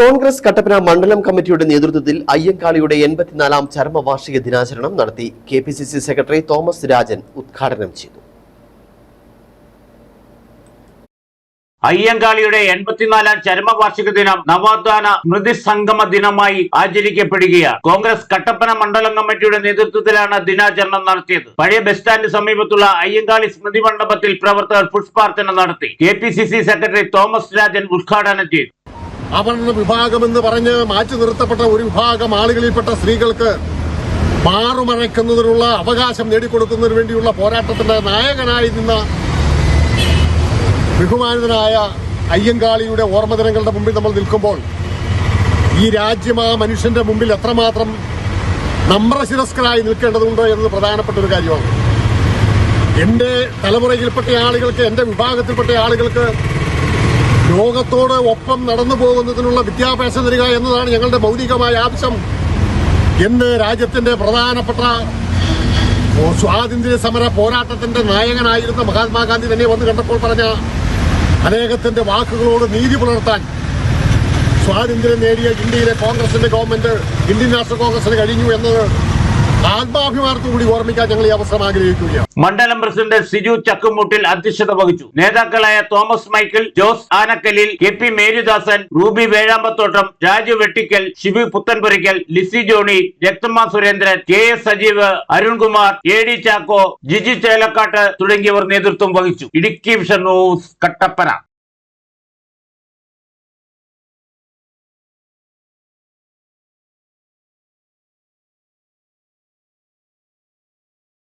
കോൺഗ്രസ് കട്ടപ്പന മണ്ഡലം കമ്മിറ്റിയുടെ നേതൃത്വത്തിൽ അയ്യങ്കാളിയുടെ 84ാം ചരമവാർഷിക ദിനാചരണം നടത്തി. KPCC സെക്രട്ടറി തോമസ് രാജൻ ഉദ്ഘാടനം ചെയ്തു. അയ്യങ്കാളിയുടെ 84ാം ചരമവാർഷിക ദിനം നവോത്ഥാന സ്മൃതി സംഗമ ദിനമായി ആചരിക്കപ്പെടുകയാണ്. കോൺഗ്രസ് കട്ടപ്പന മണ്ഡലം കമ്മിറ്റിയുടെ നേതൃത്വത്തിലാണ് ദിനാചരണം നടത്തിയത്. പഴയ ബസ് സ്റ്റാൻഡിന് സമീപത്തുള്ള അയ്യങ്കാളി സ്മൃതി മണ്ഡപത്തിൽ പ്രവർത്തകർ പുഷ്പാർച്ചന നടത്തി. KPCC സെക്രട്ടറി തോമസ് രാജൻ ഉദ്ഘാടനം ചെയ്തു. അവർണ വിഭാഗമെന്ന് പറഞ്ഞ് മാറ്റി നിർത്തപ്പെട്ട ഒരു വിഭാഗം ആളുകളിൽപ്പെട്ട സ്ത്രീകൾക്ക് മാറുമറയ്ക്കുന്നതിനുള്ള അവകാശം നേടിക്കൊടുക്കുന്നതിന് വേണ്ടിയുള്ള പോരാട്ടത്തിന്റെ നായകനായി നിന്ന ബഹുമാനിതനായ അയ്യങ്കാളിയുടെ ഓർമ്മദിനങ്ങളുടെ മുമ്പിൽ നമ്മൾ നിൽക്കുമ്പോൾ ഈ രാജ്യം ആ മനുഷ്യന്റെ മുമ്പിൽ എത്രമാത്രം നമ്രശിരസ്കരായി നിൽക്കേണ്ടതുണ്ടോ എന്നത് പ്രധാനപ്പെട്ട ഒരു കാര്യമാണ്. എന്റെ തലമുറയിൽപ്പെട്ട ആളുകൾക്ക്, എന്റെ വിഭാഗത്തിൽപ്പെട്ട ആളുകൾക്ക് ലോകത്തോട് ഒപ്പം നടന്നു പോകുന്നതിനുള്ള വിദ്യാഭ്യാസം തരിക എന്നതാണ് ഞങ്ങളുടെ മൗലികമായ ആവശ്യം എന്ന് രാജ്യത്തിന്റെ പ്രധാനപ്പെട്ട സ്വാതന്ത്ര്യ സമര പോരാട്ടത്തിന്റെ നായകനായിരുന്ന മഹാത്മാഗാന്ധി തന്നെ വന്ന് കണ്ടപ്പോൾ പറഞ്ഞ അദ്ദേഹത്തിന്റെ വാക്കുകളോട് നീതി പുലർത്താൻ സ്വാതന്ത്ര്യം നേടിയ ഇന്ത്യയിലെ കോൺഗ്രസിന്റെ ഗവൺമെന്റ്, ഇന്ത്യൻ നാഷണൽ കോൺഗ്രസിന് കഴിഞ്ഞു എന്നത് ആത്മാഭിമാനത്തോടുകൂടി ഓർമ്മിക്കാൻ ഞങ്ങൾ ഈ അവസരം ആഗ്രഹിക്കുകയാണ്. മണ്ഡലം പ്രസിഡന്റ് സിജു ചക്കുമുട്ടിൽ അധ്യക്ഷത വഹിച്ചു. നേതാക്കളായ Thomas Michael, Jose Anakkalil, KP Meridasan, Ruby Vezhambathottam, Raju Vettikkal, Shibu Puthenpurackal, Lissy Johny, Rakthamma Surendran, KS Sajeev, Arunkumar, AD Chacko, Giji Chelakkattu തുടങ്ങിയവർ നേതൃത്വം വഹിച്ചു. Idukki vision news, Kattappana.